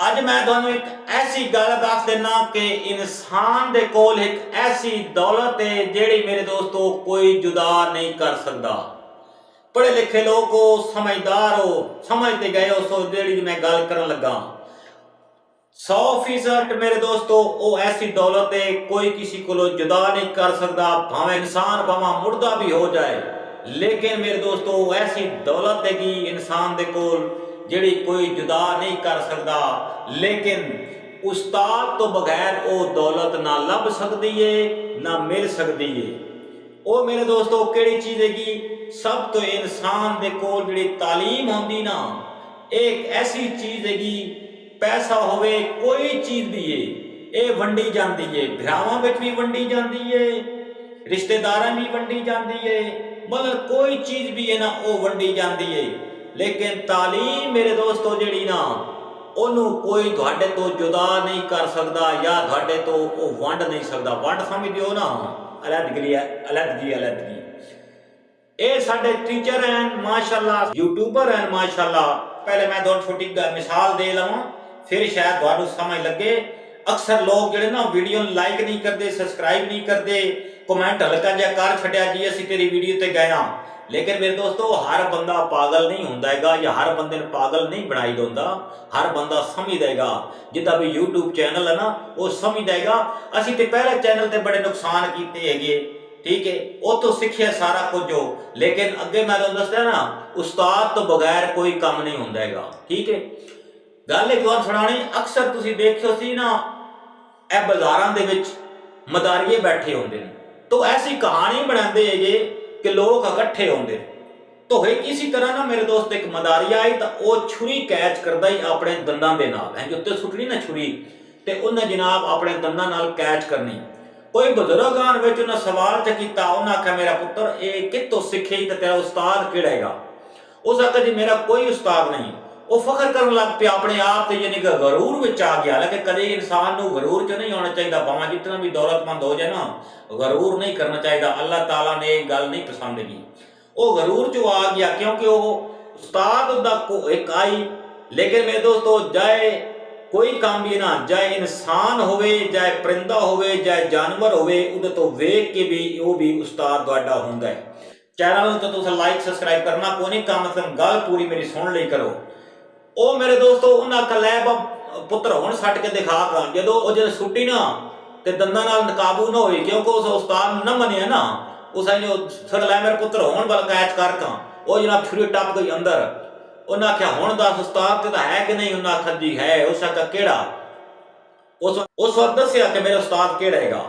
ਅੱਜ ਮੈਂ ਤੁਹਾਨੂੰ ਇੱਕ ਐਸੀ ਗੱਲ ਦੱਸ ਦੇਣਾ ਕਿ ਇਨਸਾਨ ਦੇ ਕੋਲ ਇੱਕ ਐਸੀ ਦੌਲਤ ਹੈ ਜਿਹੜੀ ਮੇਰੇ ਦੋਸਤੋ ਕੋਈ जुदा नहीं कर सकता। पढ़े लिखे लोग हो, समझदार हो, समझते गए हो सो जेड़ी मैं गल करन लगा 100% मेरे दोस्तों वो ऐसी दौलत है कोई किसी को जुदा नहीं कर सकता। भावें इंसान भावें मुर्दा भी हो जाए लेकिन मेरे दोस्तों ऐसी दौलत है कि इंसान दे कोल जिहड़ी कोई जुदा नहीं कर सकता। लेकिन उस्ताद तो बगैर वो दौलत ना लभ सकती है ना मिल सकती है। वो मेरे दोस्तों किहड़ी चीज़ हैगी, सब तो इंसान दे कोल जिहड़ी तालीम होंदी ना एक ऐसी चीज़ हैगी, पैसा होवे कोई चीज़ भी है ये वंडी जाती है, भरावां विच भी वंडी जाती है, रिश्तेदारां भी वंडी जाती है, मतलब कोई चीज़ भी है ना वो वंडी जाती है। लेकिन तालीम मेरे दोस्तों जिहड़ी ना ਉਹਨੂੰ कोई ਤੁਹਾਡੇ ਤੋਂ जुदा नहीं कर सकता या ਤੁਹਾਡੇ ਤੋਂ ਉਹ ਵੰਡ नहीं सकता। ਵੰਡ ਸਮਝਦੇ ਹੋ ਨਾ, अलहदगी ਇਹ ਸਾਡੇ टीचर हैं माशाअल्लाह, यूट्यूबर हैं माशाअल्लाह। पहले मैं थोड़ी छोटी मिसाल दे लवां फिर शायद ਤੁਹਾਨੂੰ समझ लगे। अक्सर लोग ਜਿਹੜੇ ना वीडियो लाइक नहीं करते, सबसक्राइब नहीं करते, कमेंट हल्का जिहा कर छड्या जी ਅਸੀਂ तेरी वीडियो ते गए हाँ। लेकिन मेरे दोस्तों हर बंदा पागल नहीं होंदा हैगा या हर बंदे ने पागल नहीं बनाई दोंदा। हर बंदा समझ देगा जिद्दां भी यूट्यूब चैनल है ना वो समझ देगा। असीं ते पहले चैनल ते बड़े नुकसान कीते हैगे, ठीक है, वो तो सीखिया सारा कुछ हो। लेकिन अगे मैं तुहानूं दसदा ना उस्ताद तो बगैर कोई काम नहीं होंदा हैगा, ठीक है। गल एक बार सुनानी, अक्सर तुसीं देखियो सी ना ਇਹ ਬਾਜ਼ਾਰਾਂ ਦੇ ਵਿੱਚ ਮਦਾਰੀਏ बैठे होंदे ने तो ऐसी कहानी बनाते है कि लोग इकट्ठे होंगे। तो इसी तरह ना मेरे दोस्त एक मदारिया आई तो वह छुरी कैच करता ही अपने दंदां दे नाल है, उत्ते सुटनी ना छुरी तो उन्हें जनाब अपने दंदां नाल कैच करनी। कोई बुजुर्ग आन विच उन्हें सवाल च कीता, उन्हें आख्या मेरा पुत्र ये कितों सीखे तो तेरा उस्ताद किहड़ा हैगा? उस आख्या जी मेरा कोई उस्ताद नहीं। वो फखर करन लग पिया अपने आप से, यानी कि गरूर विच आ गया। हालांकि कदे इंसान नूं गरूर च नहीं होना चाहिए, भावें जितना भी दौलतमंद हो जाए ना गरूर नहीं करना चाहिए। अल्लाह ताला ने ये गल नहीं पसंद की, वो गरूर चो आ गया क्योंकि वो उस्ताद दा एक आई। लेकिन मेरे दोस्तों जाए कोई काम भी ना, चाहे इंसान होवे, चाहे परिंदा होवे, चाहे जानवर होवे, उहदे तो वेख के भी वो भी उस्ताद तुहाडा हुंदा है। चैनल तो तुसीं लाइक सबसक्राइब करना कोई नहीं, कम से कम गल पूरी मेरी सुन ली करो। वो मेरे दोस्तों उन्हें आख्या लै पुत्र हुण सट के दिखा कर। जो सुटी ना तो दंदां नाल काबू ना होई क्योंकि उस उस्ताद न मनिया ना, उस जो सर लै मेरे पुत्र हुण बल कैच कर का। वो जनाब छुरी टप गई अंदर। उन्हें आख्या हुण दस उस्ताद ते है कि नहीं? उन्हें आख्या जी है। उस आख्या केड़ा? उस वक्त दस्या कि मेरा उस्ताद केड़ा हैगा।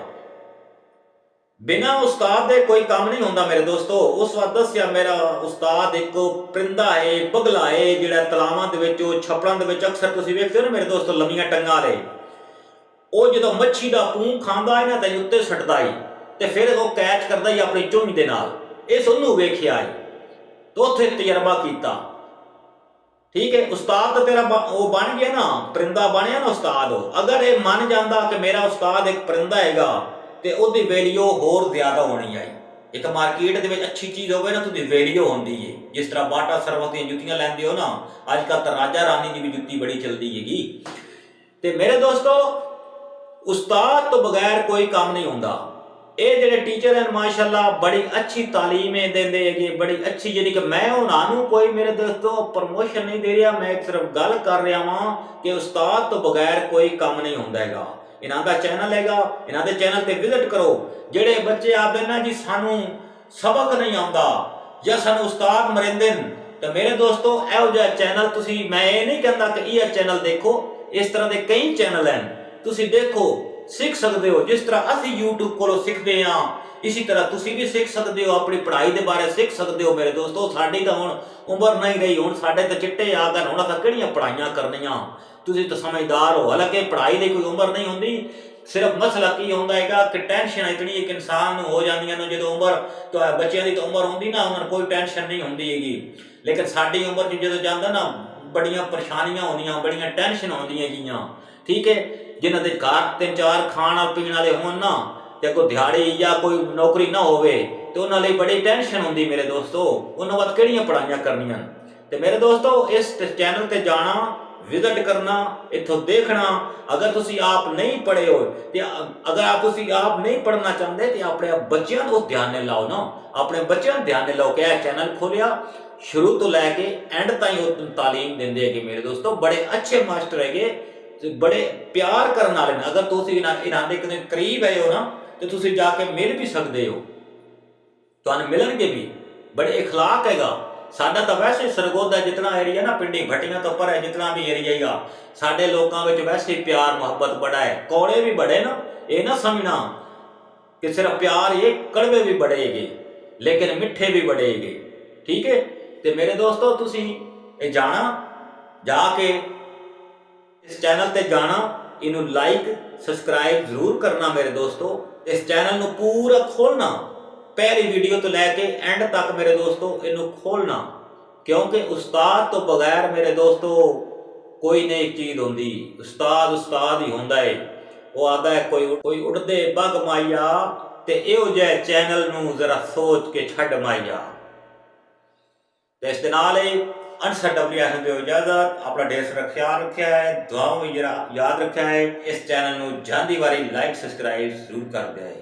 बिना उस्ताद दे कोई काम नहीं होंदा मेरे दोस्तों। उस वक्त दस्या मेरा उस्ताद एक परिंदा है, बगला है, जिहड़ा तलावां दे विच छप्पड़ां दे विच अक्सर तुसीं वेखदे हो ना मेरे दोस्तों लंमियां टंगां वाले, वो जो मच्छी का पूं खांदा है ना तो उत्ते सटदा है तो फिर वो कैच करता ही अपनी चुंझ दे नाल। इस उन्होंने वेखिया है तो उत्थे तजर्बा किया, ठीक है। उस्ताद तो तेरा वो बन गया ना, परिंदा बनया ना उस्ताद। अगर ये मन जाता कि मेरा उस्ताद एक परिंदा हैगा तो उसकी वैल्यू होर ज्यादा होनी है। एक मार्केट दे विच अच्छी चीज़ होवे ना तो उसकी वैल्यू होंदी है। जिस तरह बाटा सर्वस दी जुत्तियां लैंदे हो ना, अजकल तो राजा रानी की भी जुत्ती बड़ी चलती हैगी। तो मेरे दोस्तों उस्ताद तो बगैर कोई काम नहीं होंदा। ये जिहड़े टीचर हैं माशाअल्लाह बड़ी अच्छी तालीम देंदे हैगे, बड़ी अच्छी, यानी कि मैं उन्होंने कोई मेरे दोस्तों प्रमोशन नहीं दे रहा, मैं सिर्फ गल कर रहा वहाँ कि उस्ताद तो बगैर कोई काम नहीं होंदा हैगा। इन्हां दा चैनल हैगा, इन्हां दे चैनल ते विजिट करो। जिहड़े बच्चे आखदे ना जी सानू सबक नहीं आउंदा या सानू उस्ताद मरिंदे न, तो मेरे दोस्तों इहो जिहा चैनल तुसीं, मैं ये नहीं कहता कि यह चैनल देखो, इस तरह के कई चैनल हैं तुसीं देखो, सीख सकते हो। जिस तरह असीं यूट्यूब कोलों सीखते हैं इसी तरह तुसीं भी सीख सकते हो, अपनी पढ़ाई के बारे सीख सकते हो। मेरे दोस्तों साडी तो हुण उम्र नहीं रही, हुण साडे तो चिट्टे आ गए, हुण असां किहड़ियां पढ़ाइयां करनियां। तुसीं तो समझदार हो, हालांकि पढ़ाई की कोई उम्र नहीं होंदी। सिर्फ मसला की होंदा है कि टेंशन इतनी एक इंसान नूं हो जांदियां ने जो उम्र तो बच्चों की तो उम्र होंदी ना, उन्हें कोई टेंशन नहीं होंदी हैगी। लेकिन साडी उम्र जो जांदा ना बड़ियां परेशानियां होंदियां, बड़ियां टेंशन होंदियां जियां, ठीक है। जिन्हां दे घर 3-4 खाण पीण वाले होण ना ते कोई दिहाड़ी या कोई नौकरी ना होवे तो उन्हां लई बड़ी टेंशन होंदी मेरे दोस्तों। उन्हां बाद किहड़ियां पढ़ाइयां करनियां। ते मेरे दोस्तों इस चैनल ते जाना ਵਿਜ਼ਿਟ ਕਰਨਾ, ਇੱਥੋਂ ਦੇਖਣਾ। ਅਗਰ ਤੁਸੀਂ ਆਪ ਨਹੀਂ ਪੜ੍ਹੇ ਹੋ ਤੇ ਅਗਰ ਤੁਸੀਂ ਆਪ ਨਹੀਂ ਪੜ੍ਹਨਾ ਚਾਹੁੰਦੇ ਤੇ ਆਪਣੇ ਬੱਚਿਆਂ ਨੂੰ ਧਿਆਨ ਨਾਲ ਲਾਓ ਨਾ, ਆਪਣੇ ਬੱਚਿਆਂ ਨੂੰ ਧਿਆਨ ਨਾਲ ਲਾਓ ਕਿ ਇਹ ਚੈਨਲ ਖੋਲਿਆ ਸ਼ੁਰੂ ਤੋਂ ਲੈ ਕੇ ਐਂਡ ਤਾਈਂ ਉਹ ਤਾਲੀਮ ਦਿੰਦੇ ਹੈਗੇ ਮੇਰੇ ਦੋਸਤੋ। ਬੜੇ ਅੱਛੇ ਮਾਸਟਰ ਹੈਗੇ ਤੇ ਬੜੇ ਪਿਆਰ ਕਰਨ ਵਾਲੇ ਨੇ। ਅਗਰ ਤੁਸੀਂ ਇਹਨਾਂ ਦੇ ਕਦੇ ਕਰੀਬ ਆਏ ਹੋ ਨਾ ਤੇ ਤੁਸੀਂ ਜਾ ਕੇ ਮਿਲ ਵੀ ਸਕਦੇ ਹੋ, ਤੁਹਾਨੂੰ ਮਿਲਣਗੇ ਵੀ। ਬੜੇ ਇਖਲਾਕ ਹੈਗਾ। ਸਾਡਾ ਤਾਂ ਵੈਸੇ ਸਰਗੋਦਾ ਜਿਤਨਾ ਏਰੀਆ ਨਾ, ਪਿੰਡੀ ਭੱਟੀਆਂ ਤੋਂ ਪਰ ਹੈ ਜਿਤਨਾ ਵੀ ਏਰੀਆ ਹੈਗਾ, ਸਾਡੇ ਲੋਕਾਂ ਵਿੱਚ ਵੈਸੇ ਪਿਆਰ ਮੁਹੱਬਤ ਬੜਾ ਹੈ। ਕੌੜੇ ਵੀ ਬੜੇ ਨਾ, ਇਹ ਨਾ ਸਮਝਣਾ ਕਿ ਸਿਰਫ ਪਿਆਰ, ਇਹ ਕੜਵੇ ਵੀ ਬੜੇ ਹੈਗੇ ਲੇਕਿਨ ਮਿੱਠੇ ਵੀ ਬੜੇ ਹੈਗੇ। ਠੀਕ ਹੈ। ਤੇ ਮੇਰੇ ਦੋਸਤੋ ਤੁਸੀਂ ਇਹ ਜਾਣਾ, ਜਾ ਕੇ ਇਸ ਚੈਨਲ ਤੇ ਜਾਣਾ, ਇਹਨੂੰ ਲਾਈਕ ਸਬਸਕ੍ਰਾਈਬ ਜ਼ਰੂਰ ਕਰਨਾ ਮੇਰੇ ਦੋਸਤੋ। ਇਸ ਚੈਨਲ ਨੂੰ ਪੂਰਾ ਖੋਲਣਾ, ਪਹਿਲੀ ਵੀਡੀਓ ਤੋਂ ਲੈ ਕੇ ਐਂਡ ਤੱਕ ਮੇਰੇ ਦੋਸਤੋ ਇਹਨੂੰ ਖੋਲਣਾ, ਕਿਉਂਕਿ ਉਸਤਾਦ ਤੋਂ ਬਗੈਰ ਮੇਰੇ ਦੋਸਤੋ ਕੋਈ ਨਹੀਂ ਚੀਜ਼ ਹੁੰਦੀ। ਉਸਤਾਦ ਹੀ ਹੁੰਦਾ ਹੈ। ਉਹ ਆਦਾ ਹੈ ਕੋਈ ਉੜਦੇ ਬੱਗ ਮਾਈਆ, ਤੇ ਇਹੋ ਜਿਹੇ ਚੈਨਲ ਨੂੰ ਜ਼ਰਾ ਸੋਚ ਕੇ ਛੱਡ ਮਾਈਆ। ਤੇ ਇਸ ਦੇ ਨਾਲ ਹੀ ਅਨਸਰ WS ਨੂੰ ਦਿਓ ਇਜਾਜ਼ਤ। ਆਪਣਾ ਢੇਰ ਸਾਰਾ ਖਿਆਲ ਰੱਖਿਆ ਹੈ, ਦੁਆਵਾਂ ਵੀ ਜਰਾ ਯਾਦ ਰੱਖਿਆ ਹੈ। ਇਸ ਚੈਨਲ ਨੂੰ ਜਾਂਦੀ ਵਾਰੀ ਲਾਈਕ ਸਬਸਕ੍ਰਾਈਬ ਜ਼ਰੂਰ ਕਰ ਦਿਆ ਹੈ।